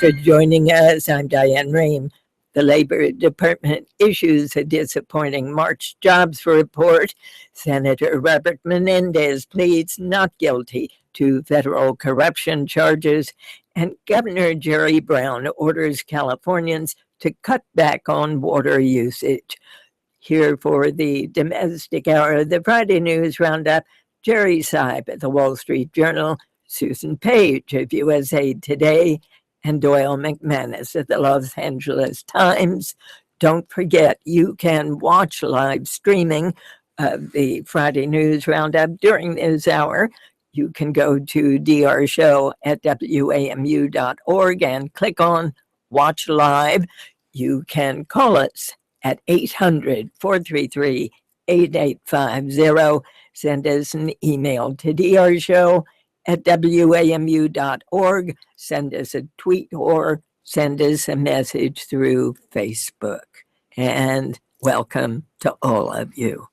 for joining us. I'm Diane Rehm. The Labor Department issues a disappointing March jobs report. Senator Robert Menendez pleads not guilty to federal corruption charges, and Governor Jerry Brown orders Californians to cut back on water usage. Here for the domestic hour of the Friday News Roundup, Jerry Seib at the Wall Street Journal, Susan Page of USA Today, and Doyle McManus at the Los Angeles Times. Don't forget, you can watch live streaming of the Friday News Roundup during this hour. You can go to DR Show at WAMU.org and click on Watch Live. You can call us at 800-433-8850. Send us an email to drshow@wamu.org. Send us a tweet or send us a message through Facebook. And welcome to all of you.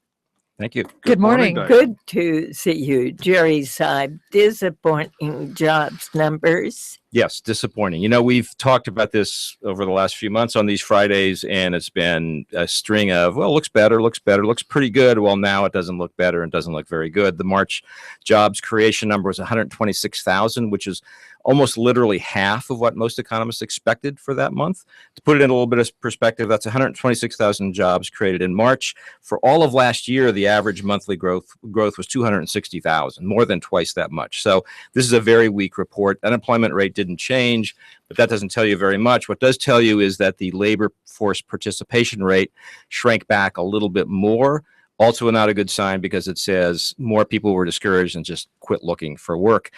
Thank you. Good morning. Good to see you, Jerry Seib. Disappointing jobs numbers. Yes, disappointing. You know, we've talked about this over the last few months on these Fridays, and it's been a string of, well, looks better, looks pretty good. Well, now it doesn't look better and doesn't look very good. The March jobs creation number was 126,000, which is almost literally half of what most economists expected for that month. To put it in a little bit of perspective, that's 126,000 jobs created in March. For all of last year, the average monthly growth was 260,000, more than twice that much. So this is a very weak report. Unemployment rate didn't change, but that doesn't tell you very much. What does tell you is that the labor force participation rate shrank back a little bit more. Also not a good sign because it says more people were discouraged and just quit looking for work.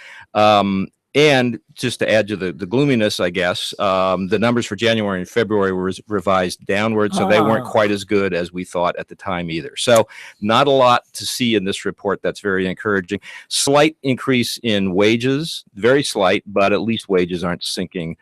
And just to add to the gloominess, I guess, the numbers for January and February were revised downward, so they weren't quite as good as we thought at the time either. So not a lot to see in this report that's very encouraging. Slight increase in wages, very slight, but at least wages aren't sinking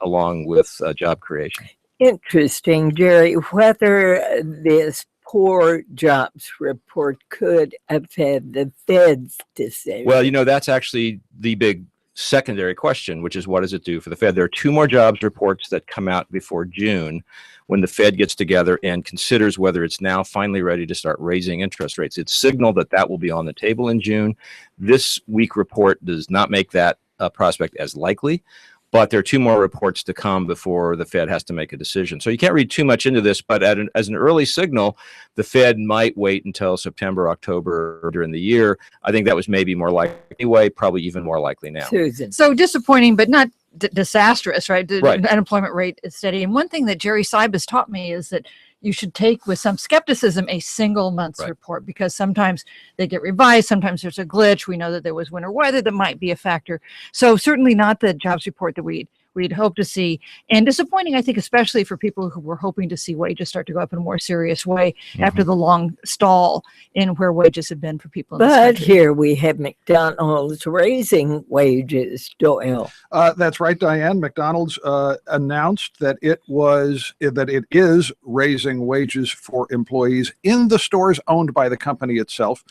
along with job creation. Interesting, Jerry, whether this poor jobs report could affect the Fed's decision. Well, you know, that's actually the big secondary question, which is what does it do for the Fed? There are two more jobs reports that come out before June when the Fed gets together and considers whether it's now finally ready to start raising interest rates. It's signaled that that will be on the table in June. This week report does not make that prospect as likely, but there are two more reports to come before the Fed has to make a decision. So you can't read too much into this, but as an early signal, the Fed might wait until September, October during the year. I think that was maybe more likely anyway, probably even more likely now. Susan. So disappointing, but not disastrous, right? The Right. unemployment rate is steady. And one thing that Jerry Seib has taught me is that you should take with some skepticism a single month's report, because sometimes they get revised. Sometimes there's a glitch. We know that there was winter weather that might be a factor. So certainly not the jobs report that we'd hoped to see. And disappointing, I think, especially for people who were hoping to see wages start to go up in a more serious way after the long stall in where wages have been for people in this But country. here we have McDonald's raising wages, Doyle. That's right, Diane. McDonald's announced that it is raising wages for employees in the stores owned by the company itself,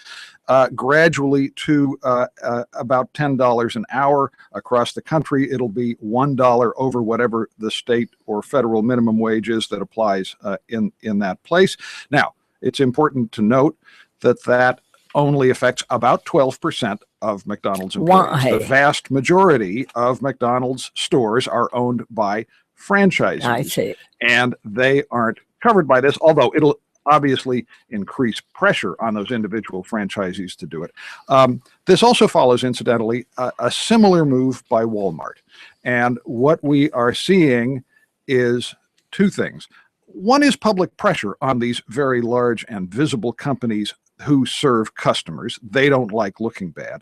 gradually to about $10 an hour across the country. It'll be $1 over whatever the state or federal minimum wage is that applies in that place. Now, it's important to note that only affects about 12% of McDonald's employees. Why? The vast majority of McDonald's stores are owned by franchisees. I see. And they aren't covered by this, although it'll obviously increase pressure on those individual franchisees to do it. This also follows, incidentally, a similar move by Walmart. And what we are seeing is two things. One is public pressure on these very large and visible companies who serve customers. They don't like looking bad.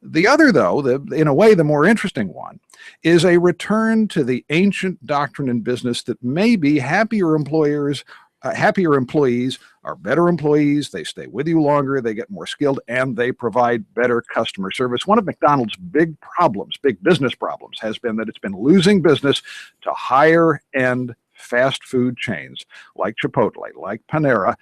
The other, though, in a way the more interesting one, is a return to the ancient doctrine in business that maybe happier employees are better employees. They stay with you longer, they get more skilled, and they provide better customer service. One of McDonald's big business problems, has been that it's been losing business to higher end fast food chains like Chipotle, like Panera.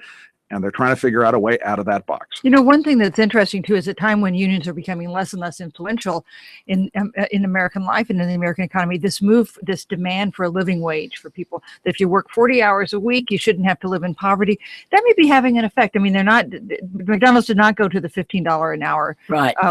and they're trying to figure out a way out of that box. You know, one thing that's interesting too is a time when unions are becoming less and less influential in American life and in the American economy. This demand for a living wage for people, that if you work 40 hours a week, you shouldn't have to live in poverty. That may be having an effect. I mean, McDonald's did not go to the $15 an hour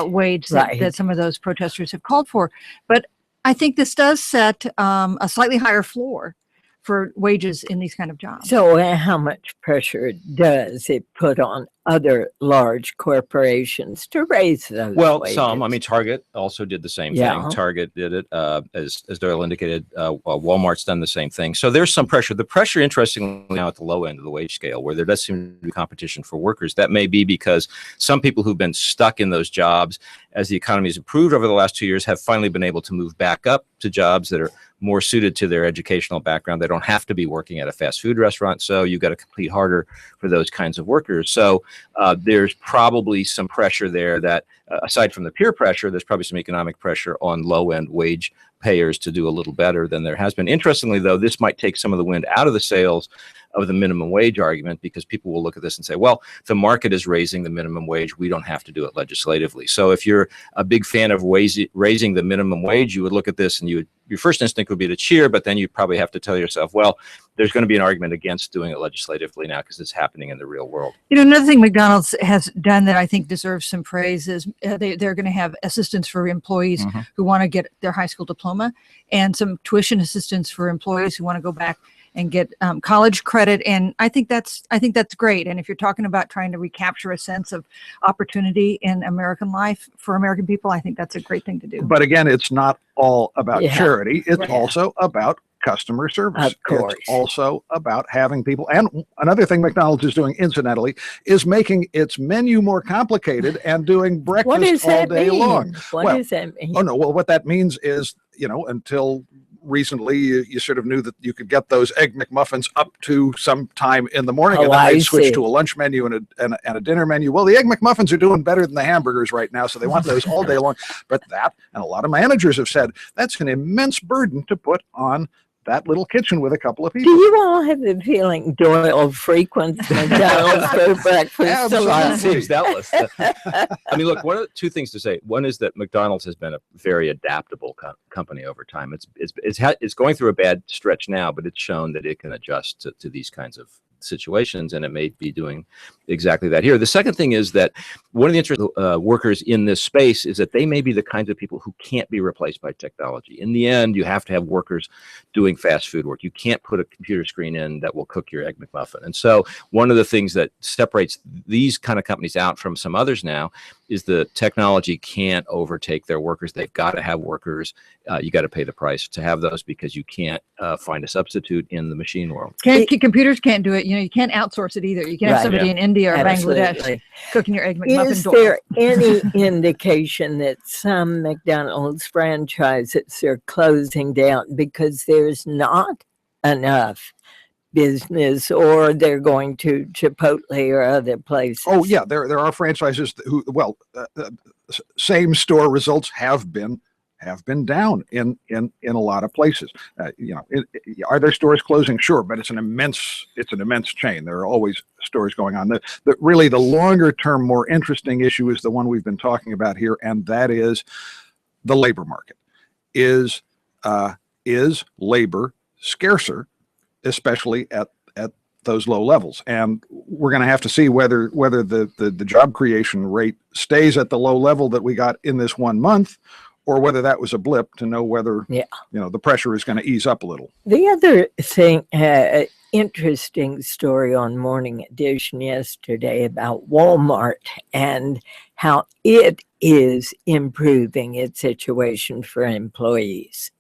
wage that some of those protesters have called for. But I think this does set a slightly higher floor for wages in these kind of jobs. So how much pressure does it put on other large corporations to raise those wages? Some. I mean, Target also did the same thing. Target did it, as Doyle indicated. Walmart's done the same thing. So there's some pressure. The pressure, interestingly, now at the low end of the wage scale, where there does seem to be competition for workers. That may be because some people who've been stuck in those jobs as the economy has improved over the last 2 years have finally been able to move back up to jobs that are more suited to their educational background. They don't have to be working at a fast food restaurant, so you've got to compete harder for those kinds of workers. So there's probably some pressure there that, aside from the peer pressure, there's probably some economic pressure on low-end wage payers to do a little better than there has been. Interestingly, though, this might take some of the wind out of the sails of the minimum wage argument, because people will look at this and say, well, the market is raising the minimum wage. We don't have to do it legislatively. So if you're a big fan of raising the minimum wage, you would look at this and your first instinct would be to cheer, but then you probably have to tell yourself, well, there's going to be an argument against doing it legislatively now because it's happening in the real world. You know, another thing McDonald's has done that I think deserves some praise is they're going to have assistance for employees who want to get their high school diploma, and some tuition assistance for employees who want to go back and get college credit. And I think that's great. And if you're talking about trying to recapture a sense of opportunity in American life for American people, I think that's a great thing to do. But again, it's not all about charity. It's also about customer service. Of course. It's also about having people. And another thing McDonald's is doing, incidentally, is making its menu more complicated and doing breakfast all day long. What does that mean? Oh, no. Well, what that means is, until recently, you sort of knew that you could get those Egg McMuffins up to some time in the morning, and then they switched to a lunch menu and a dinner menu. Well, the Egg McMuffins are doing better than the hamburgers right now, so they want those all day long. But that, and a lot of managers have said, that's an immense burden to put on that little kitchen with a couple of people. Do you all have the feeling Doyle frequents McDonald's for breakfast? It seems doubtless. I mean, look, two things to say. One is that McDonald's has been a very adaptable company over time. It's going through a bad stretch now, but it's shown that it can adjust to these kinds of situations, and it may be doing exactly that here. The second thing is that one of the interesting workers in this space is that they may be the kinds of people who can't be replaced by technology. In the end, you have to have workers doing fast food work. You can't put a computer screen in that will cook your Egg McMuffin. And so one of the things that separates these kind of companies out from some others now is the technology can't overtake their workers. They've got to have workers. You got to pay the price to have those, because you can't find a substitute in the machine world. Computers can't do it. You can't outsource it either. You can't have somebody in India or Bangladesh cooking your Egg McMuffin. Is there any indication that some McDonald's franchises are closing down because there's not enough business, or they're going to Chipotle or other places? Oh yeah, there are franchises who, same store results have been down in a lot of places. Are there stores closing? Sure, but it's an immense chain. There are always stores going on. Really, the longer term, more interesting issue is the one we've been talking about here, and that is the labor market. Is labor scarcer, especially at those low levels? And we're going to have to see whether the job creation rate stays at the low level that we got in this 1 month, or whether that was a blip, to know whether the pressure is going to ease up a little. The other thing, interesting story on Morning Edition yesterday about Walmart and how it is improving its situation for employees.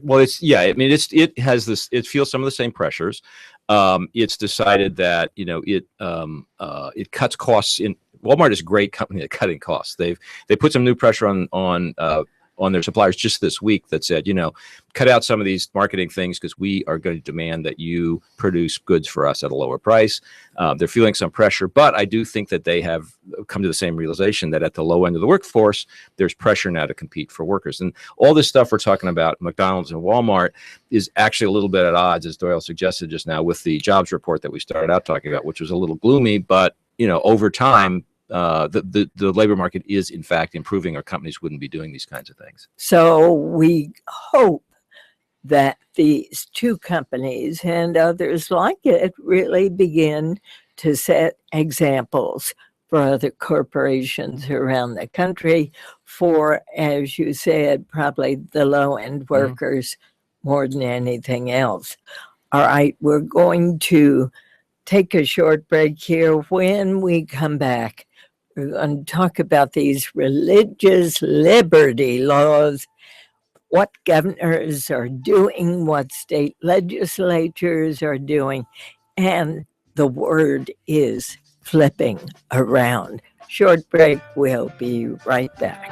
Well, it has this. It feels some of the same pressures. It's decided that it cuts costs. Walmart is a great company at cutting costs. They put some new pressure on on their suppliers just this week that said, cut out some of these marketing things because we are going to demand that you produce goods for us at a lower price. They're feeling some pressure, but I do think that they have come to the same realization that at the low end of the workforce, there's pressure now to compete for workers. And all this stuff we're talking about, McDonald's and Walmart, is actually a little bit at odds, as Doyle suggested just now, with the jobs report that we started out talking about, which was a little gloomy, but over time, the labor market is in fact improving, or companies wouldn't be doing these kinds of things. So we hope that these two companies and others like it really begin to set examples for other corporations around the country for, as you said, probably the low-end workers more than anything else. All right, we're going to take a short break here. When we come back, we're going to talk about these religious liberty laws, what governors are doing, what state legislatures are doing, and the word is flipping around. Short break, we'll be right back.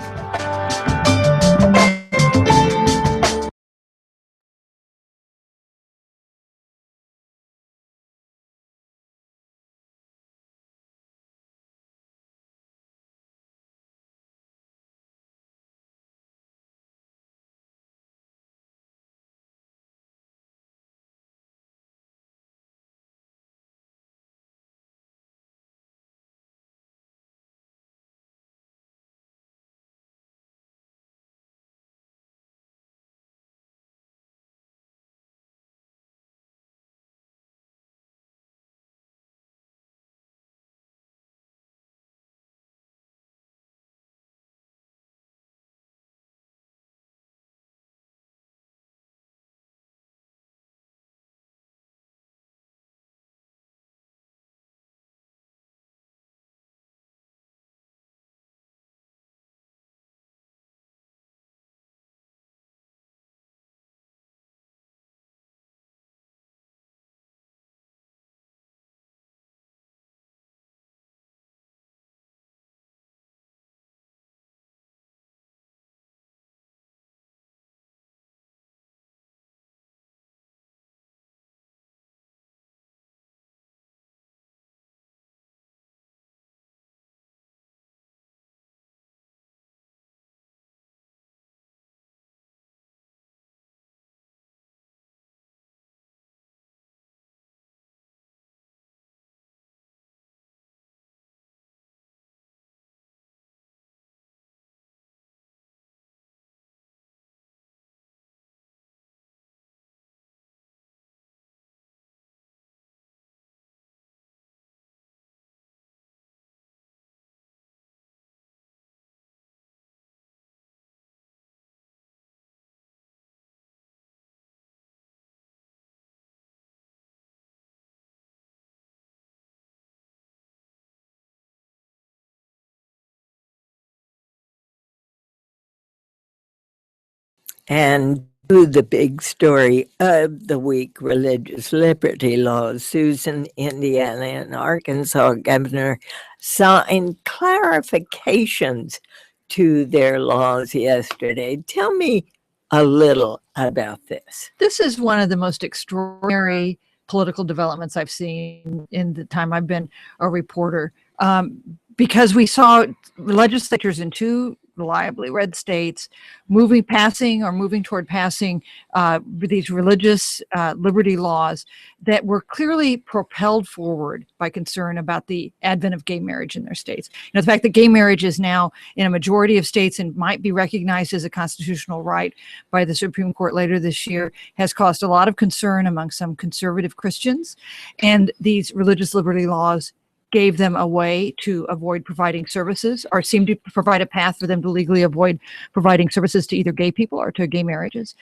And to the big story of the week, religious liberty laws. Susan, Indiana, and Arkansas governor signed clarifications to their laws yesterday. Tell me a little about this. This is one of the most extraordinary political developments I've seen in the time I've been a reporter, because we saw legislatures in two reliably red states moving toward passing these religious liberty laws that were clearly propelled forward by concern about the advent of gay marriage in their states. The fact that gay marriage is now in a majority of states and might be recognized as a constitutional right by the Supreme Court later this year has caused a lot of concern among some conservative Christians. And these religious liberty laws gave them a way to avoid providing services, or seemed to provide a path for them to legally avoid providing services to either gay people or to gay marriages.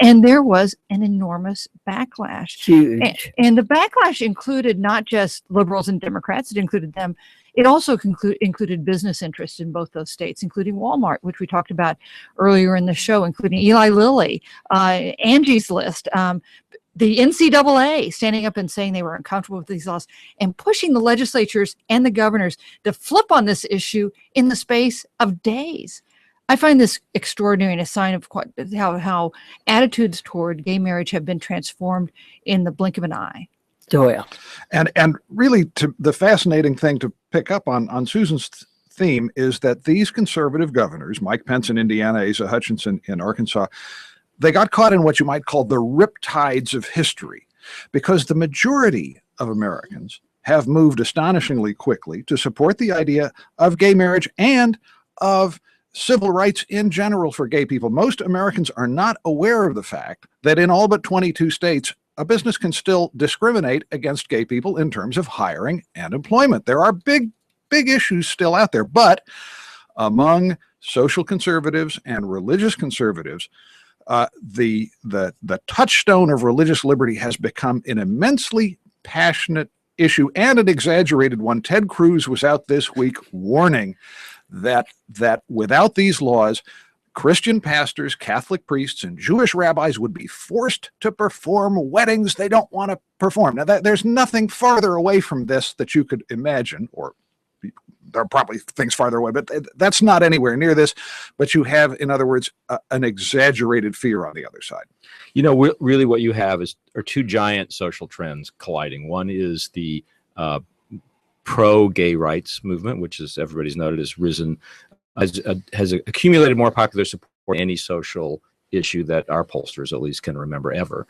And there was an enormous backlash. Huge. And the backlash included not just liberals and Democrats, it included them. It also included business interests in both those states, including Walmart, which we talked about earlier in the show, including Eli Lilly, Angie's List, the NCAA standing up and saying they were uncomfortable with these laws and pushing the legislatures and the governors to flip on this issue in the space of days. I find this extraordinary and a sign of how attitudes toward gay marriage have been transformed in the blink of an eye. Doyle. And really, the fascinating thing to pick up on Susan's theme is that these conservative governors, Mike Pence in Indiana, Asa Hutchinson in Arkansas, they got caught in what you might call the riptides of history, because the majority of Americans have moved astonishingly quickly to support the idea of gay marriage and of civil rights in general for gay people. Most Americans are not aware of the fact that in all but 22 states, a business can still discriminate against gay people in terms of hiring and employment. There are big issues still out there, but among social conservatives and religious conservatives, the touchstone of religious liberty has become an immensely passionate issue and an exaggerated one. Ted Cruz was out this week warning that without these laws, Christian pastors, Catholic priests, and Jewish rabbis would be forced to perform weddings they don't want to perform. Now, there's nothing farther away from this that you could imagine, or there are probably things farther away, but that's not anywhere near this. But you have, in other words, an exaggerated fear on the other side. You know, really what you have are two giant social trends colliding. One is the pro-gay rights movement, which, as everybody's noted, has risen, has accumulated more popular support for any social issue that our pollsters at least can remember ever.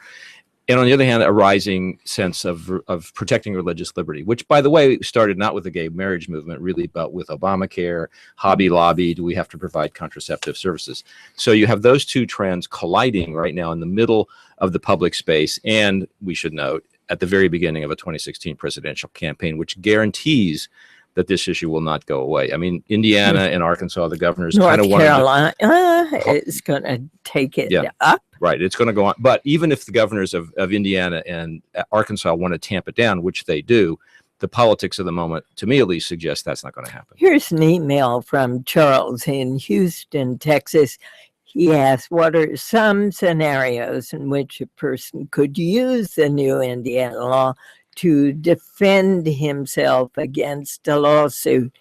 And on the other hand, a rising sense of protecting religious liberty, which, by the way, started not with the gay marriage movement, really, but with Obamacare, Hobby Lobby. Do we have to provide contraceptive services? So you have those two trends colliding right now in the middle of the public space. And we should note, at the very beginning of a 2016 presidential campaign, which guarantees that this issue will not go away. I mean, Indiana and Arkansas, the governors kind of wanted North Carolina is going to take it up. Right. It's going to go on. But even if the governors of Indiana and Arkansas want to tamp it down, which they do, the politics of the moment, to me at least, suggests that's not going to happen. Here's an email from Charles in Houston, Texas. He asked, what are some scenarios in which a person could use the new Indiana law to defend himself against a lawsuit?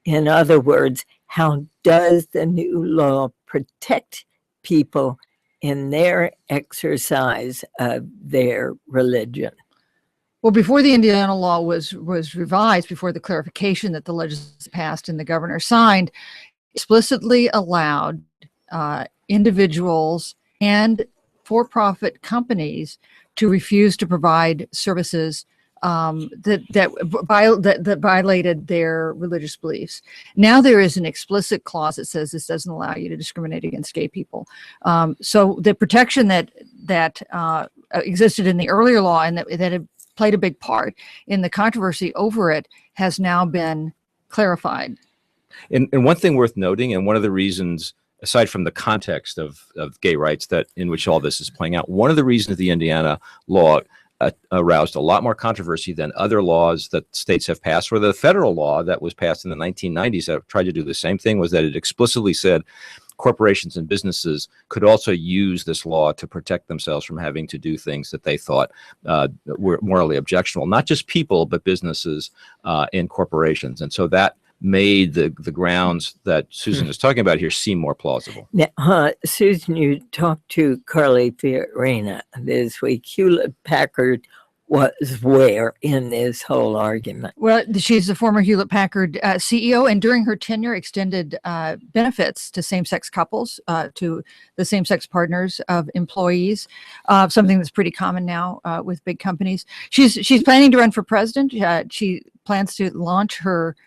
In other words, how does the new law protect people in their exercise of their religion? Well, before the Indiana law was revised, before the clarification that the legislature passed and the governor signed, explicitly allowed individuals and for-profit companies to refuse to provide services that violated their religious beliefs. Now there is an explicit clause that says this doesn't allow you to discriminate against gay people. So the protection that existed in the earlier law and that had played a big part in the controversy over it has now been clarified. And one thing worth noting, and one of the reasons, aside from the context of gay rights that in which all this is playing out, one of the reasons the Indiana law aroused a lot more controversy than other laws that states have passed, or the federal law that was passed in the 1990s that tried to do the same thing, was that it explicitly said corporations and businesses could also use this law to protect themselves from having to do things that they thought were morally objectionable. Not just people, but businesses and corporations. And so that made the grounds that Susan is talking about here seem more plausible. Now, Susan, you talked to Carly Fiorina this week. Hewlett-Packard was where in this whole argument? Well, she's the former Hewlett-Packard CEO, and during her tenure extended benefits to same-sex couples, to the same-sex partners of employees, something that's pretty common now with big companies. She's planning to run for president. She plans to launch her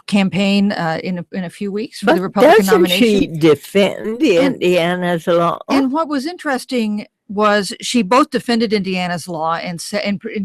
campaign in a few weeks for the Republican nomination. Doesn't she defend Indiana's law? And what was interesting was she both defended Indiana's law and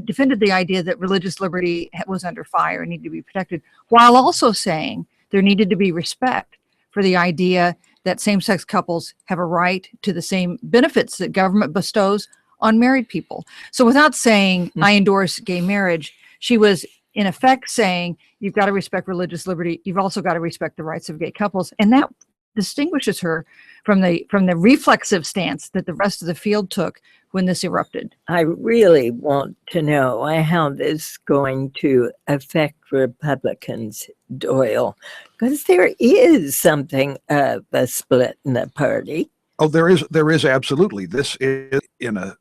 defended the idea that religious liberty was under fire and needed to be protected, while also saying there needed to be respect for the idea that same-sex couples have a right to the same benefits that government bestows on married people. So without saying, I endorse gay marriage, she was in effect saying, you've got to respect religious liberty. You've also got to respect the rights of gay couples. And that distinguishes her from the reflexive stance that the rest of the field took when this erupted. I really want to know how this is going to affect Republicans, Doyle, because there is something of a split in the party. Oh, there is absolutely. This is in a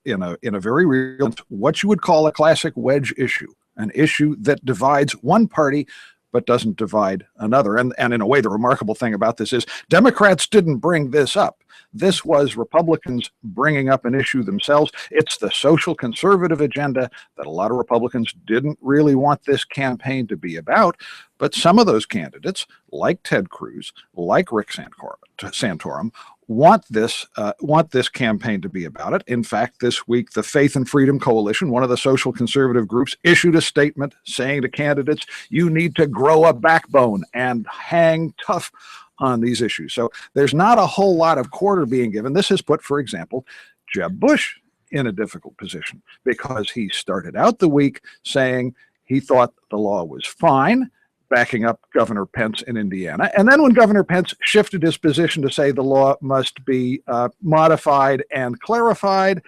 very real, what you would call a classic wedge issue, an issue that divides one party but doesn't divide another. And in a way, the remarkable thing about this is Democrats didn't bring this up. This was Republicans bringing up an issue themselves. It's the social conservative agenda that a lot of Republicans didn't really want this campaign to be about. But some of those candidates, like Ted Cruz, like Rick Santorum, want this campaign to be about it. In fact, this week, the Faith and Freedom Coalition, one of the social conservative groups, issued a statement saying to candidates, you need to grow a backbone and hang tough on these issues. So there's not a whole lot of quarter being given. This has put, for example, Jeb Bush in a difficult position because he started out the week saying he thought the law was fine, backing up Governor Pence in Indiana. And then when Governor Pence shifted his position to say the law must be modified and clarified,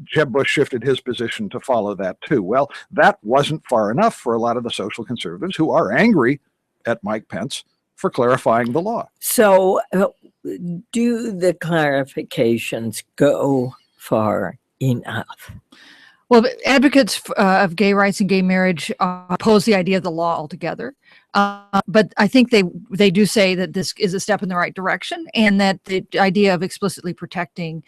Jeb Bush shifted his position to follow that too. Well, that wasn't far enough for a lot of the social conservatives who are angry at Mike Pence for clarifying the law. So do the clarifications go far enough? Well, advocates of gay rights and gay marriage oppose the idea of the law altogether. But I think they do say that this is a step in the right direction, and that the idea of explicitly protecting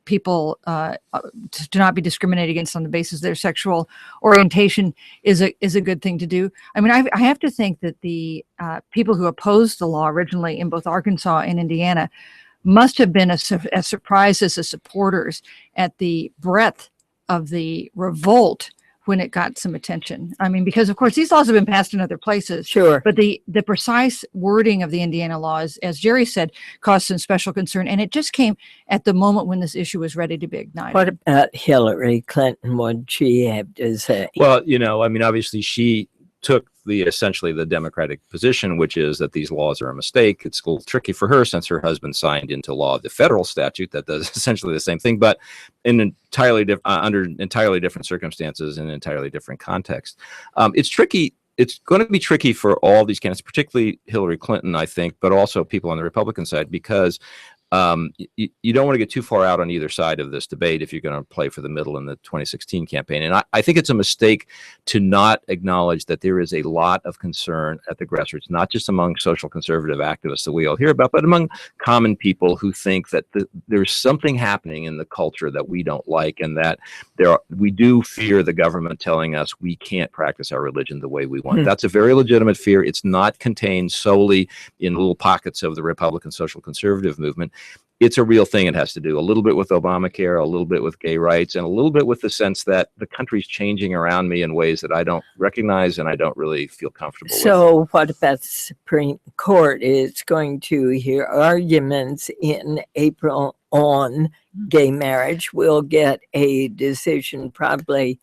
people to not be discriminated against on the basis of their sexual orientation is a good thing to do. I mean, I have to think that the people who opposed the law originally in both Arkansas and Indiana must have been as surprised as the supporters at the breadth of the revolt when it got some attention. I mean, because of course these laws have been passed in other places. Sure. But the precise wording of the Indiana laws, as Jerry said, caused some special concern. And it just came at the moment when this issue was ready to be ignited. What about Hillary Clinton? What did she have to say? Well, I mean, obviously she took essentially the Democratic position, which is that these laws are a mistake. It's a little tricky for her since her husband signed into law the federal statute that does essentially the same thing, but in under entirely different circumstances and entirely different context. It's tricky. It's going to be tricky for all these candidates, particularly Hillary Clinton, I think, but also people on the Republican side, because you don't want to get too far out on either side of this debate if you're going to play for the middle in the 2016 campaign. And I think it's a mistake to not acknowledge that there is a lot of concern at the grassroots, not just among social conservative activists that we all hear about, but among common people who think that there's something happening in the culture that we don't like, and that we do fear the government telling us we can't practice our religion the way we want. That's a very legitimate fear. It's not contained solely in little pockets of the Republican social conservative movement. It's a real thing. It has to do a little bit with Obamacare, a little bit with gay rights, and a little bit with the sense that the country's changing around me in ways that I don't recognize and I don't really feel comfortable with. So what about the Supreme Court is going to hear arguments in April on gay marriage? We'll get a decision probably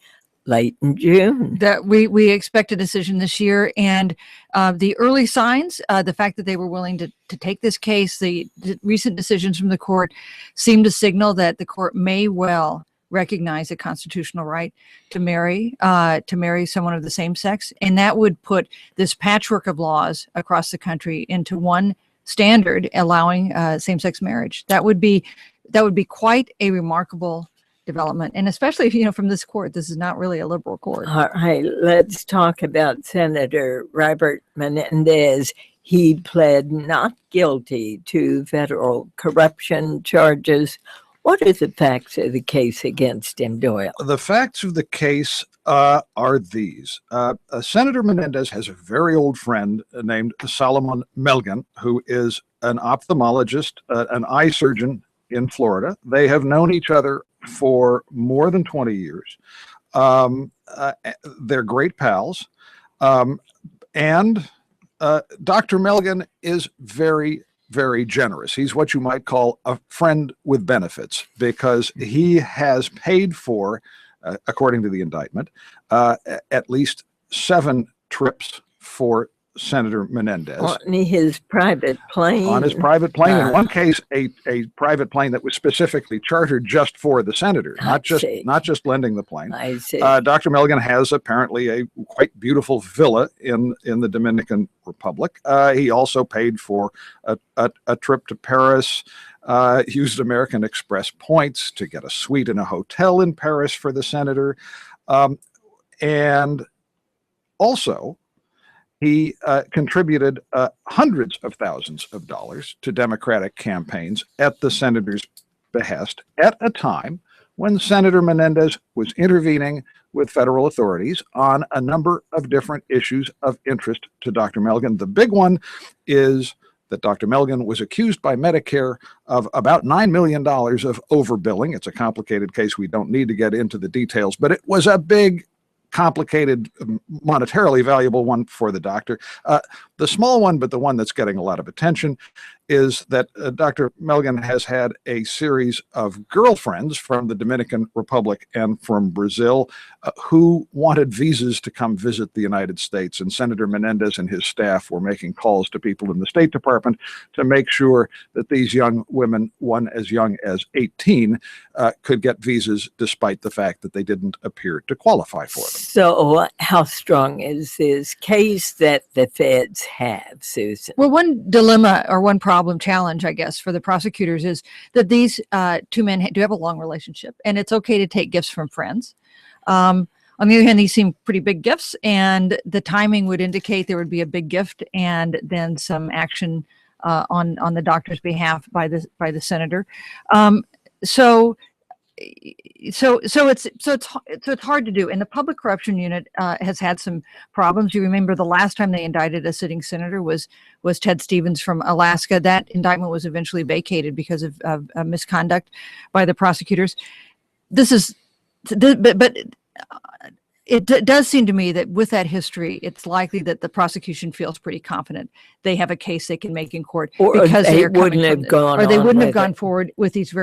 late in June. That we expect a decision this year, and the early signs, the fact that they were willing to take this case, the recent decisions from the court seem to signal that the court may well recognize a constitutional right to marry someone of the same sex, and that would put this patchwork of laws across the country into one standard allowing same-sex marriage. That would be quite a remarkable development, and especially if from this court. This is not really a liberal court. All right, let's talk about Senator Robert Menendez. He pled not guilty to federal corruption charges. What are the facts of the case against him, Doyle? The facts of the case are these. Senator Menendez has a very old friend named Solomon Melgen, who is an ophthalmologist, an eye surgeon in Florida. They have known each other for more than 20 years. They're great pals. And Dr. Melgen is very, very generous. He's what you might call a friend with benefits, because he has paid for, according to the indictment, at least 7 trips for Senator Menendez. On his private plane. On his private plane. In one case, a private plane that was specifically chartered just for the senator, not just lending the plane. I see. Dr. Milligan has apparently a quite beautiful villa in the Dominican Republic. He also paid for a trip to Paris, used American Express points to get a suite in a hotel in Paris for the senator. And also, he contributed hundreds of thousands of dollars to Democratic campaigns at the senator's behest at a time when Senator Menendez was intervening with federal authorities on a number of different issues of interest to Dr. Milligan. The big one is that Dr. Milligan was accused by Medicare of about $9 million of overbilling. It's a complicated case. We don't need to get into the details, but it was a big, complicated, monetarily valuable one for the doctor. The small one, but the one that's getting a lot of attention, is that Dr. Milligan has had a series of girlfriends from the Dominican Republic and from Brazil who wanted visas to come visit the United States. And Senator Menendez and his staff were making calls to people in the State Department to make sure that these young women, one as young as 18, could get visas despite the fact that they didn't appear to qualify for them. So how strong is this case that the feds have, Susan? Well, one dilemma or one challenge, I guess, for the prosecutors is that these two men do have a long relationship, and it's okay to take gifts from friends. On the other hand, these seem pretty big gifts, and the timing would indicate there would be a big gift and then some action on the doctor's behalf by the senator. So it's hard to do. And the Public Corruption Unit has had some problems. You remember the last time they indicted a sitting senator was Ted Stevens from Alaska. That indictment was eventually vacated because of misconduct by the prosecutors. It does seem to me that with that history, it's likely that the prosecution feels pretty confident they have a case they can make in court, or because they wouldn't have gone forward with these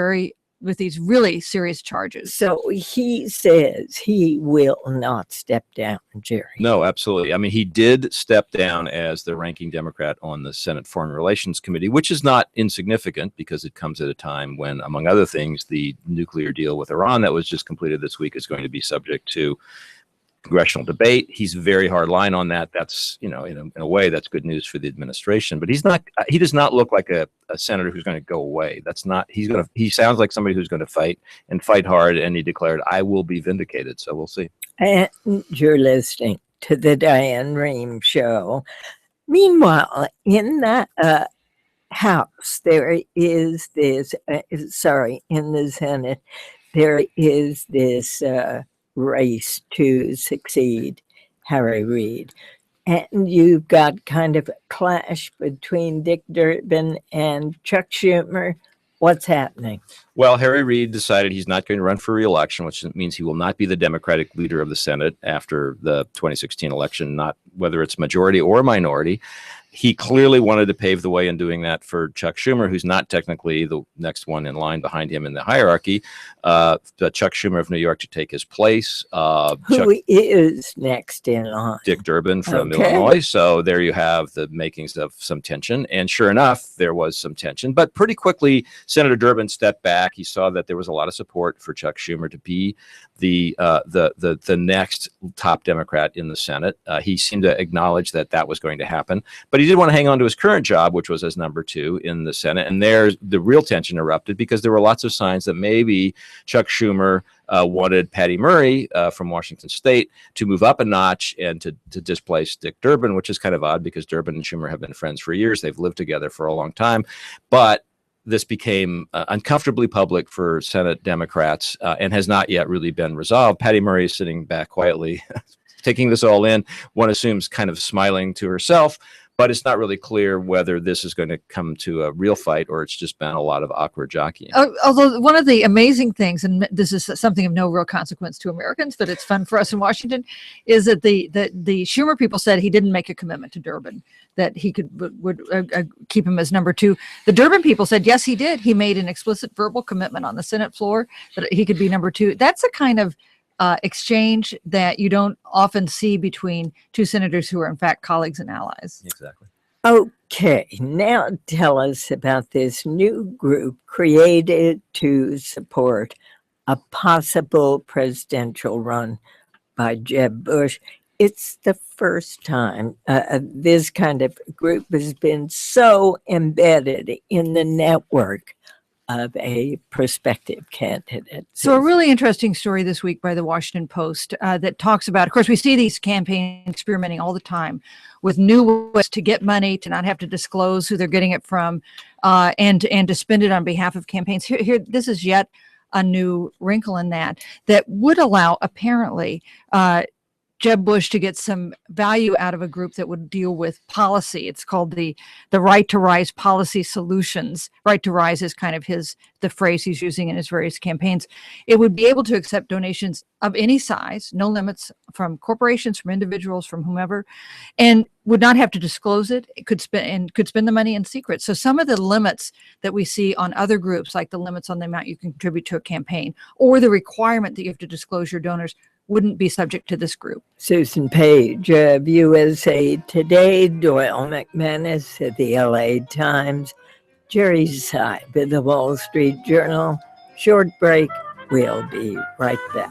really serious charges. So he says he will not step down, Jerry. No, absolutely. I mean, he did step down as the ranking Democrat on the Senate Foreign Relations Committee, which is not insignificant because it comes at a time when, among other things, the nuclear deal with Iran that was just completed this week is going to be subject to congressional debate. He's very hard line on that. That's, in a way, that's good news for the administration, but he does not look like a senator who's going to go away. He sounds like somebody who's going to fight and fight hard. And he declared, I will be vindicated. So we'll see. And you're listening to the Diane Rehm Show. Meanwhile, in the House, there is this, in the Senate, there is this, race to succeed Harry Reid. And you've got kind of a clash between Dick Durbin and Chuck Schumer. What's happening? Well, Harry Reid decided he's not going to run for re-election, which means he will not be the Democratic leader of the Senate after the 2016 election, not whether it's majority or minority. He clearly wanted to pave the way in doing that for Chuck Schumer, who's not technically the next one in line behind him in the hierarchy. Chuck Schumer of New York to take his place. Who is next in line? Dick Durbin from Illinois. So there you have the makings of some tension. And sure enough, there was some tension. But pretty quickly, Senator Durbin stepped back. He saw that there was a lot of support for Chuck Schumer to be the next top Democrat in the Senate. He seemed to acknowledge that that was going to happen. But he did want to hang on to his current job, which was as number 2 in the Senate. And there's the real tension erupted because there were lots of signs that maybe Chuck Schumer wanted Patty Murray from Washington State to move up a notch and to displace Dick Durbin, which is kind of odd because Durbin and Schumer have been friends for years. They've lived together for a long time. But this became uncomfortably public for Senate Democrats and has not yet really been resolved. Patty Murray is sitting back quietly, taking this all in. One assumes kind of smiling to herself. But it's not really clear whether this is going to come to a real fight or it's just been a lot of awkward jockeying. Although one of the amazing things, and this is something of no real consequence to Americans, but it's fun for us in Washington, is that the Schumer people said he didn't make a commitment to Durbin, that he would keep him as number 2. The Durbin people said, yes, he did. He made an explicit verbal commitment on the Senate floor that he could be number 2. That's a kind of exchange that you don't often see between two senators who are in fact colleagues and allies. Exactly. Okay, now tell us about this new group created to support a possible presidential run by Jeb Bush. It's the first time this kind of group has been so embedded in the network of a prospective candidate. So a really interesting story this week by the Washington Post that talks about, of course, we see these campaigns experimenting all the time with new ways to get money, to not have to disclose who they're getting it from, and to spend it on behalf of campaigns. Here, this is yet a new wrinkle in that would allow, apparently, Jeb Bush to get some value out of a group that would deal with policy. It's called the Right to Rise Policy Solutions. Right to Rise is kind of the phrase he's using in his various campaigns. It would be able to accept donations of any size, no limits, from corporations, from individuals, from whomever, and would not have to disclose it. It could spend the money in secret. So some of the limits that we see on other groups, like the limits on the amount you can contribute to a campaign, or the requirement that you have to disclose your donors, wouldn't be subject to this group. Susan Page of USA Today, Doyle McManus at the LA Times, Jerry Seib of the Wall Street Journal. Short break. We'll be right back.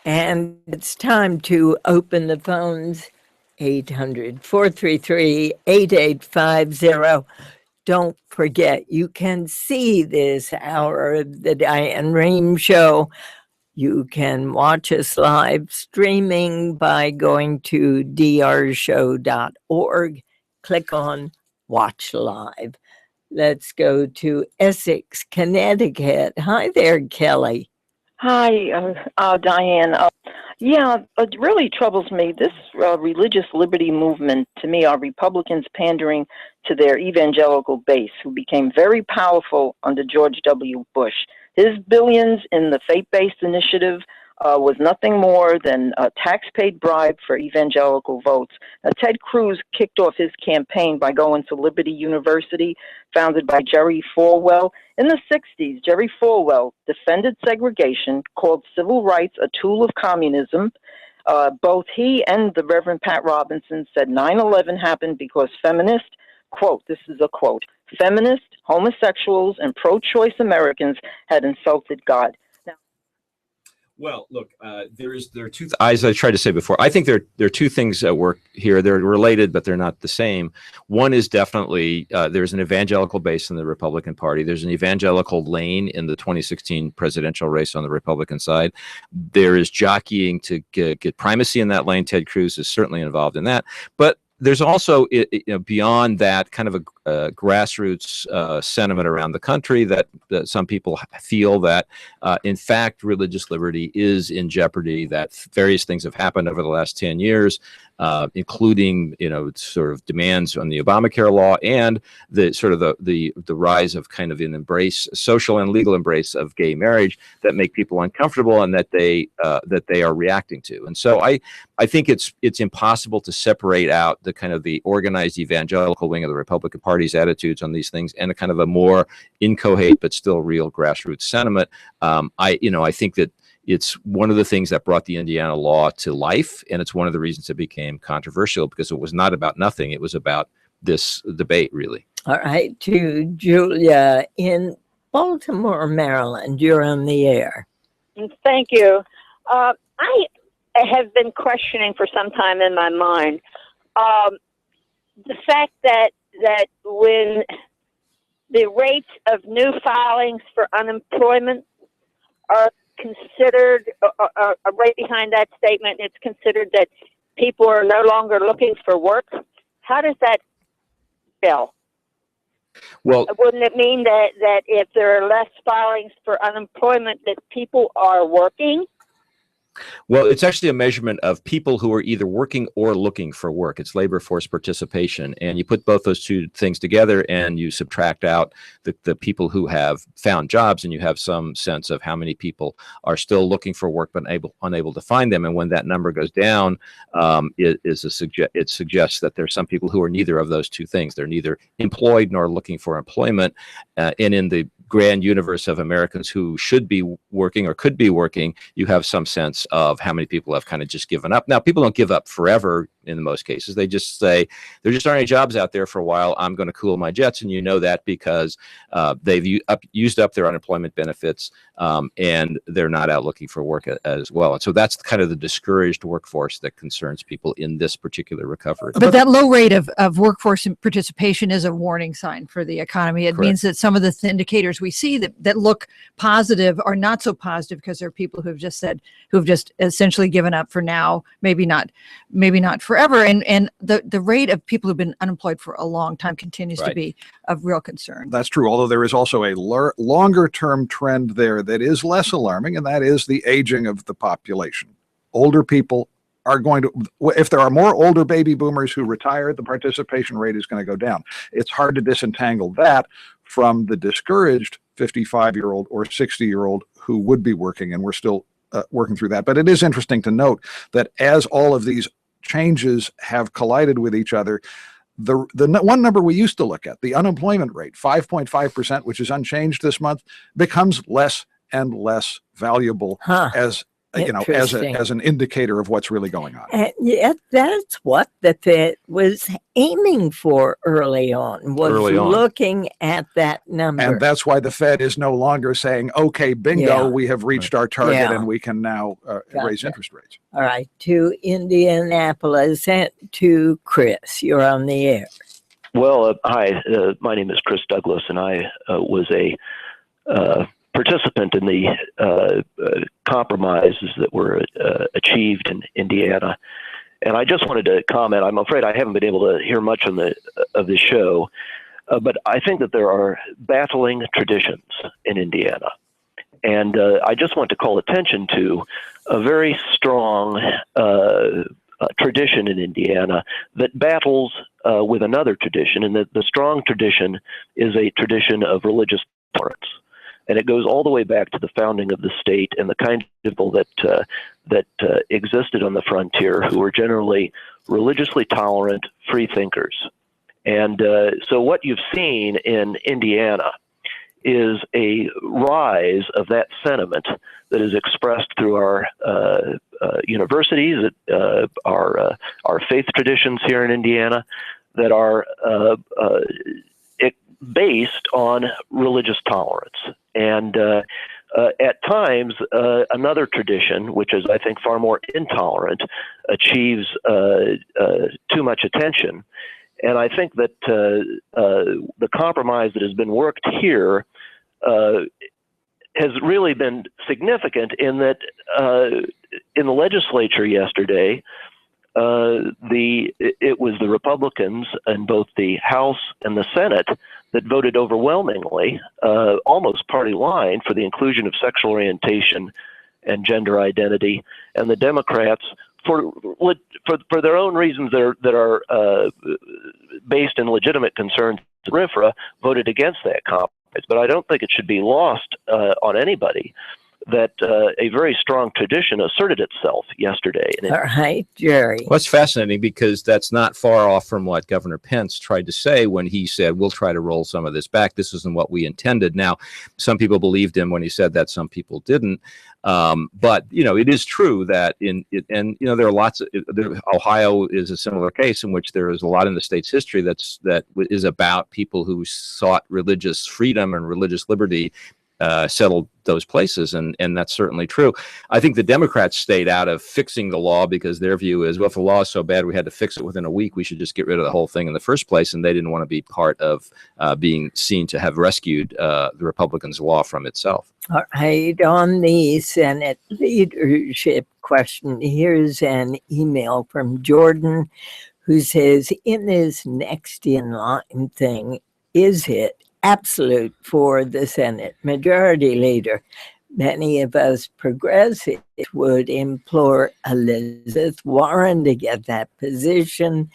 And it's time to open the phones, 800-433-8850. Don't forget, you can see this hour of the Diane Rehm Show. You can watch us live streaming by going to drshow.org. Click on Watch Live. Let's go to Essex, Connecticut. Hi there, Kelly. Hi, Diane. It really troubles me. This religious liberty movement, to me, are Republicans pandering to their evangelical base, who became very powerful under George W. Bush. His billions in the faith-based initiative was nothing more than a tax-paid bribe for evangelical votes. Now, Ted Cruz kicked off his campaign by going to Liberty University, founded by Jerry Falwell. In the 60s, Jerry Falwell defended segregation, called civil rights a tool of communism, Both he and the Reverend Pat Robinson said 9/11 happened because feminist, quote, this is a quote, feminist, homosexuals, and pro-choice Americans had insulted God. Well, look, there are two. As I tried to say before, I think there are two things at work here. They're related, but they're not the same. One is definitely there's an evangelical base in the Republican Party. There's an evangelical lane in the 2016 presidential race on the Republican side. There is jockeying to get primacy in that lane. Ted Cruz is certainly involved in that, but there's also, beyond that, kind of a grassroots sentiment around the country that some people feel that, in fact, religious liberty is in jeopardy, that various things have happened over the last 10 years, including, sort of demands on the Obamacare law and the sort of the rise of kind of an embrace, social and legal embrace of gay marriage that make people uncomfortable and that they are reacting to. And so I think it's impossible to separate out the kind of the organized evangelical wing of the Republican Party's attitudes on these things and a kind of a more inchoate but still real grassroots sentiment. I think that it's one of the things that brought the Indiana law to life, and it's one of the reasons it became controversial, because it was not about nothing. It was about this debate, really. All right, to Julia in Baltimore, Maryland. You're on the air. Thank you. I have been questioning for some time in my mind the fact that when the rates of new filings for unemployment are considered, right behind that statement, it's considered that people are no longer looking for work. How does that feel? Well, wouldn't it mean that if there are less filings for unemployment, that people are working? Well, it's actually a measurement of people who are either working or looking for work. It's labor force participation. And you put both those two things together and you subtract out the people who have found jobs, and you have some sense of how many people are still looking for work but unable to find them. And when that number goes down, it suggests that there's some people who are neither of those two things. They're neither employed nor looking for employment. And in the grand universe of Americans who should be working or could be working, you have some sense of how many people have kind of just given up. Now, people don't give up forever in most cases. They just say, there just aren't any jobs out there for a while. I'm going to cool my jets. And you know that because they've used up their unemployment benefits, and they're not out looking for work as well. And so that's kind of the discouraged workforce that concerns people in this particular recovery. But that low rate of workforce participation is a warning sign for the economy. It means that some of the indicators we see that look positive are not so positive, because there are people who've just essentially given up for now, maybe not forever. And the rate of people who've been unemployed for a long time continues to be of real concern. That's true. Although there is also a longer term trend there that is less alarming, and that is the aging of the population. Older people are going to, if there are more older baby boomers who retire, the participation rate is going to go down. It's hard to disentangle that from the discouraged 55-year-old or 60-year-old who would be working, and we're still working through that. But it is interesting to note that as all of these changes have collided with each other, the one number we used to look at, the unemployment rate, 5.5%, which is unchanged this month, becomes less and less valuable as as an indicator of what's really going on. And yet that's what the Fed was aiming for early on, looking at that number. And that's why the Fed is no longer saying, okay, bingo, we have reached our target and we can now raise interest rates. All right, to Indianapolis and to Chris. You're on the air. Well, hi, my name is Chris Douglas, and I was a participant in the compromises that were achieved in Indiana. And I just wanted to comment. I'm afraid I haven't been able to hear much of the show, but I think that there are battling traditions in Indiana. And I just want to call attention to a very strong tradition in Indiana that battles with another tradition. And the strong tradition is a tradition of religious tolerance. And it goes all the way back to the founding of the state and the kind of people that existed on the frontier, who were generally religiously tolerant, free thinkers. And so what you've seen in Indiana is a rise of that sentiment that is expressed through our universities, our faith traditions here in Indiana, that are based on religious tolerance. And at times, another tradition, which is, I think, far more intolerant, achieves too much attention. And I think that the compromise that has been worked here has really been significant in that in the legislature yesterday, it was the Republicans in both the House and the Senate that voted overwhelmingly, almost party line, for the inclusion of sexual orientation and gender identity, and the Democrats, for their own reasons that are based in legitimate concerns, RFRA, voted against that compromise. But I don't think it should be lost on anybody that a very strong tradition asserted itself yesterday. And All right, Jerry. Well, it's fascinating because that's not far off from what Governor Pence tried to say when he said, we'll try to roll some of this back. This isn't what we intended. Now, some people believed him when he said that, some people didn't. But, it is true that there are lots of, Ohio is a similar case in which there is a lot in the state's history that is about people who sought religious freedom and religious liberty, settled those places, and that's certainly true. I think the Democrats stayed out of fixing the law because their view is, well, if the law is so bad we had to fix it within a week, we should just get rid of the whole thing in the first place, and they didn't want to be part of being seen to have rescued the Republicans' law from itself. All right, on the Senate leadership question, here's an email from Jordan who says, in this next in line thing, is it absolute for the Senate Majority Leader? Many of us progressives would implore Elizabeth Warren to get that position,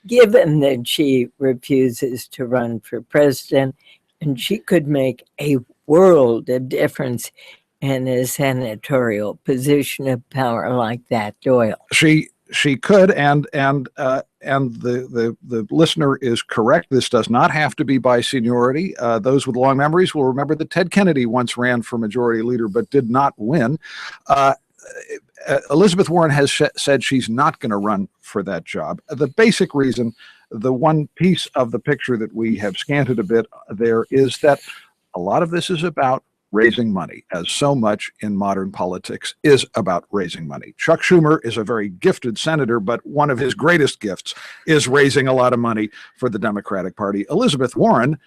given that she refuses to run for president, and she could make a world of difference in a senatorial position of power like that, Doyle. She could, and the listener is correct. This does not have to be by seniority. Those with long memories will remember that Ted Kennedy once ran for majority leader but did not win. Elizabeth Warren has said she's not going to run for that job. The basic reason, the one piece of the picture that we have scanted a bit there, is that a lot of this is about raising money, as so much in modern politics is about raising money. Chuck Schumer is a very gifted senator, but one of his greatest gifts is raising a lot of money for the Democratic Party. Elizabeth Warren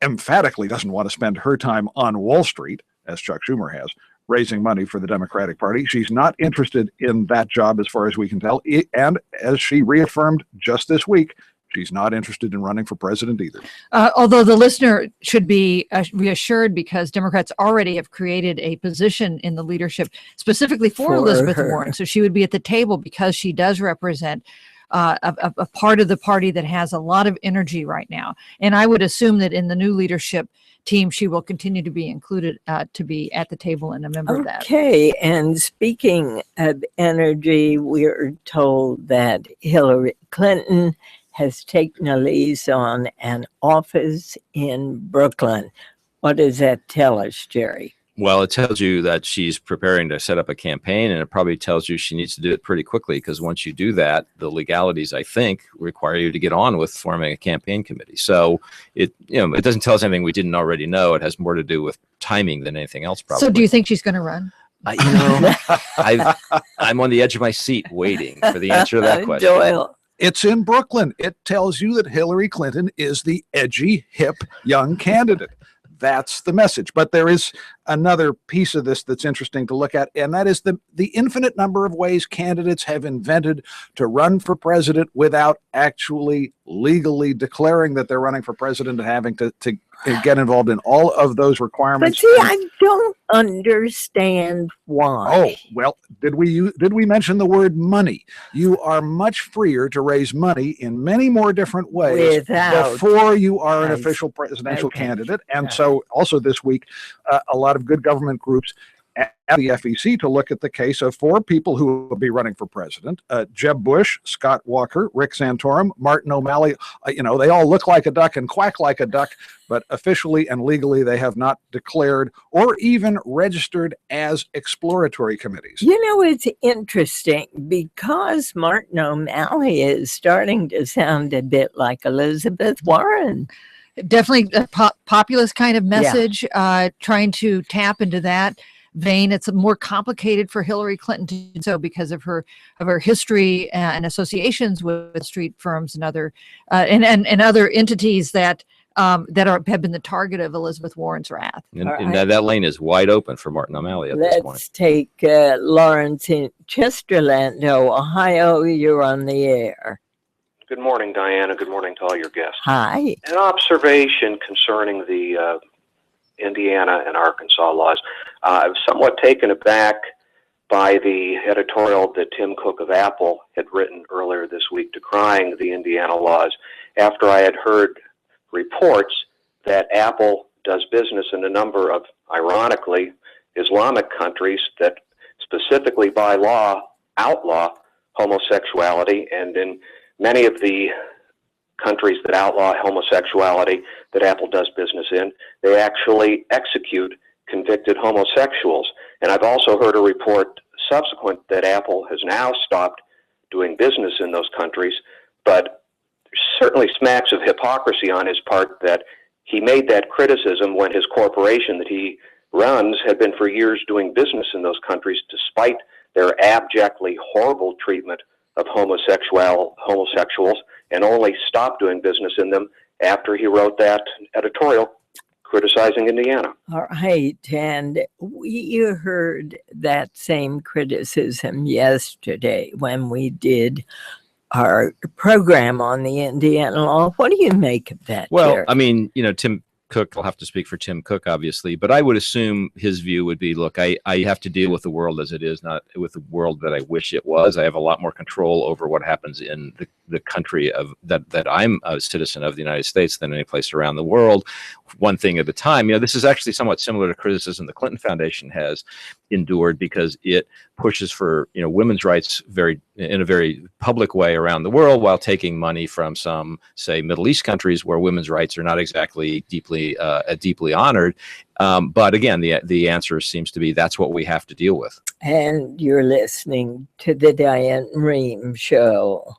emphatically doesn't want to spend her time on Wall Street, as Chuck Schumer has, raising money for the Democratic Party. She's not interested in that job as far as we can tell. And as she reaffirmed just this week, she's not interested in running for president either. Although the listener should be reassured, because Democrats already have created a position in the leadership specifically for Elizabeth Warren. So she would be at the table because she does represent a part of the party that has a lot of energy right now. And I would assume that in the new leadership team, she will continue to be included, to be at the table and a member of that. Okay, and speaking of energy, we're told that Hillary Clinton has taken a lease on an office in Brooklyn. What does that tell us, Jerry? Well, it tells you that she's preparing to set up a campaign, and it probably tells you she needs to do it pretty quickly, because once you do that, the legalities, I think, require you to get on with forming a campaign committee. So it doesn't tell us anything we didn't already know. It has more to do with timing than anything else, probably. So do you think she's going to run? I'm on the edge of my seat waiting for the answer to that question. Doyle. It's in Brooklyn. It tells you that Hillary Clinton is the edgy, hip, young candidate. That's the message. But there is another piece of this that's interesting to look at, and that is the infinite number of ways candidates have invented to run for president without actually legally declaring that they're running for president and having to get involved in all of those requirements. But see, I don't understand why. Oh, well, did we mention the word money? You are much freer to raise money in many more different ways before you are an official presidential candidate. And so also this week, a lot of good government groups the FEC to look at the case of 4 people who will be running for president: Jeb Bush, Scott Walker, Rick Santorum, Martin O'Malley. They all look like a duck and quack like a duck, but officially and legally they have not declared or even registered as exploratory committees. It's interesting because Martin O'Malley is starting to sound a bit like Elizabeth Warren. Definitely a populist kind of message, trying to tap into that vein. It's more complicated for Hillary Clinton to do so because of her history and associations with street firms and other and other entities that have been the target of Elizabeth Warren's wrath. And that lane is wide open for Martin O'Malley at this point. Let's take Lawrence in Chesterland, Ohio. You're on the air. Good morning, Diana. Good morning to all your guests. Hi. An observation concerning the Indiana and Arkansas laws. I was somewhat taken aback by the editorial that Tim Cook of Apple had written earlier this week decrying the Indiana laws after I had heard reports that Apple does business in a number of, ironically, Islamic countries that specifically by law outlaw homosexuality, and in many of the countries that outlaw homosexuality that Apple does business in, they actually execute convicted homosexuals. And I've also heard a report subsequent that Apple has now stopped doing business in those countries, but certainly smacks of hypocrisy on his part that he made that criticism when his corporation that he runs had been for years doing business in those countries despite their abjectly horrible treatment of homosexuals, and only stopped doing business in them after he wrote that editorial criticizing Indiana. All right, and we heard that same criticism yesterday when we did our program on the Indiana law. What do you make of that? Well, Jerry? I mean, Tim Cook, I'll have to speak for Tim Cook, obviously, but I would assume his view would be, look, I have to deal with the world as it is, not with the world that I wish it was. I have a lot more control over what happens in the country that I'm a citizen of, the United States, than any place around the world. One thing at a time. This is actually somewhat similar to criticism the Clinton Foundation has endured because it pushes for women's rights in a very public way around the world, while taking money from some, say, Middle East countries where women's rights are not exactly deeply honored. But again, the answer seems to be that's what we have to deal with. And you're listening to the Diane Rehm Show.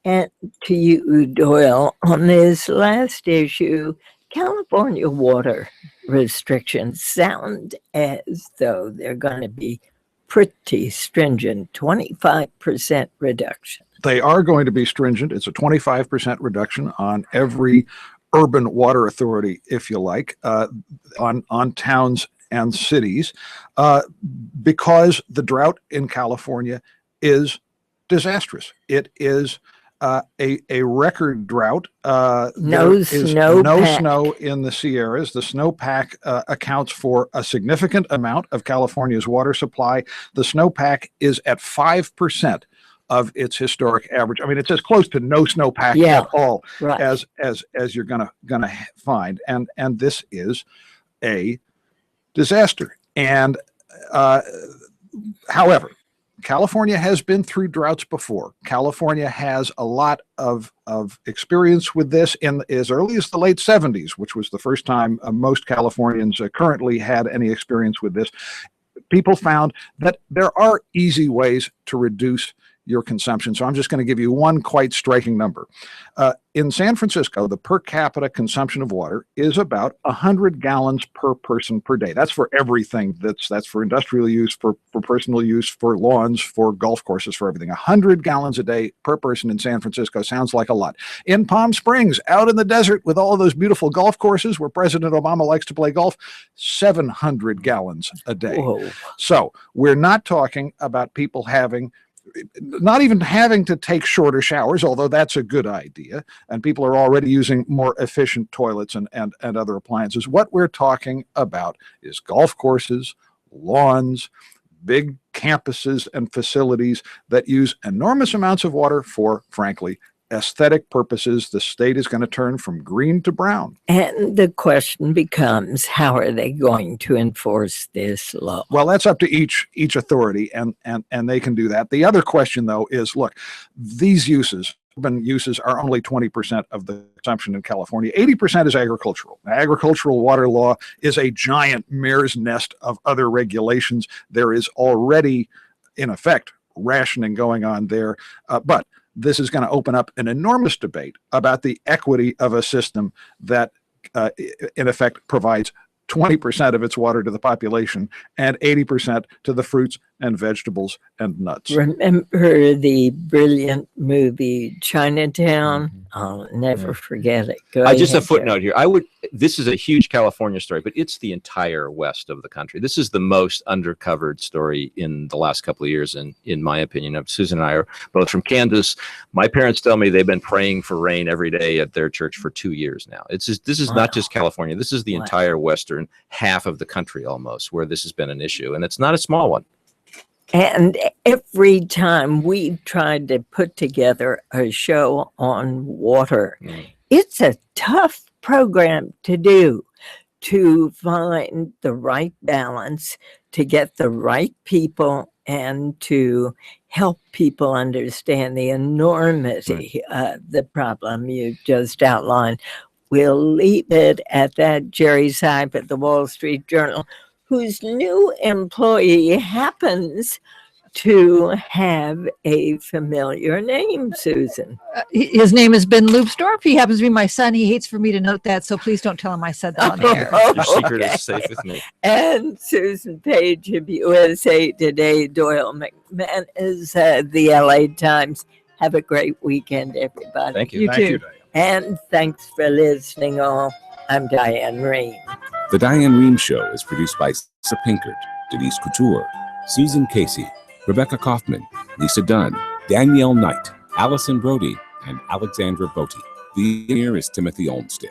And to you, Doyle, on this last issue, California water restrictions sound as though they're going to be pretty stringent, 25% reduction. They are going to be stringent. It's a 25% reduction on every urban water authority, if you like, on towns and cities, because the drought in California is disastrous. It is a record drought. No snow in the Sierras. The snowpack accounts for a significant amount of California's water supply. The snowpack is at 5% of its historic average. I mean, it's as close to no snowpack at all as you're gonna find. And this is a disaster. And however, California has been through droughts before. California has a lot of experience with this in as early as the late 70s, which was the first time most Californians currently had any experience with this. People found that there are easy ways to reduce your consumption. So I'm just going to give you one quite striking number. In San Francisco, the per capita consumption of water is about 100 gallons per person per day. That's for everything. That's for industrial use, for personal use, for lawns, for golf courses, for everything. 100 gallons a day per person in San Francisco sounds like a lot. In Palm Springs, out in the desert with all of those beautiful golf courses where President Obama likes to play golf, 700 gallons a day. Whoa. So we're not talking about people not even having to take shorter showers, although that's a good idea, and people are already using more efficient toilets and other appliances. What we're talking about is golf courses, lawns, big campuses and facilities that use enormous amounts of water for, frankly, aesthetic purposes, the state is going to turn from green to brown. And the question becomes, how are they going to enforce this law? Well, that's up to each authority, and they can do that. The other question, though, is, look, these urban uses are only 20% of the consumption in California. 80% is agricultural. Now, agricultural water law is a giant mare's nest of other regulations. There is already, in effect, rationing going on there, but this is going to open up an enormous debate about the equity of a system that, in effect, provides 20% of its water to the population and 80% to the fruits and vegetables and nuts. Remember the brilliant movie Chinatown? I'll never forget it. Go Just a ahead, footnote here. This is a huge California story, but it's the entire west of the country. This is the most undercovered story in the last couple of years, in my opinion. Susan and I are both from Kansas. My parents tell me they've been praying for rain every day at their church for 2 years now. This is not just California. This is the entire western half of the country almost, where this has been an issue, and it's not a small one. And every time we tried to put together a show on water, it's a tough program to do, to find the right balance, to get the right people, and to help people understand the enormity of the problem you just outlined. We'll leave it at that. Jerry Seib at the Wall Street Journal, whose new employee happens to have a familiar name, Susan. His name is Ben Loopsdorf. He happens to be my son. He hates for me to note that, so please don't tell him I said that on air. Your secret is safe with me. And Susan Page of USA Today, Doyle McMahon is the LA Times. Have a great weekend, everybody. Thank you. You Thank too. you, Diane. And thanks for listening all. I'm Diane Rehm. The Diane Rehm Show is produced by Lisa Pinkert, Denise Couture, Susan Casey, Rebecca Kaufman, Lisa Dunn, Danielle Knight, Allison Brody, and Alexandra Botti. The engineer is Timothy Olmsted.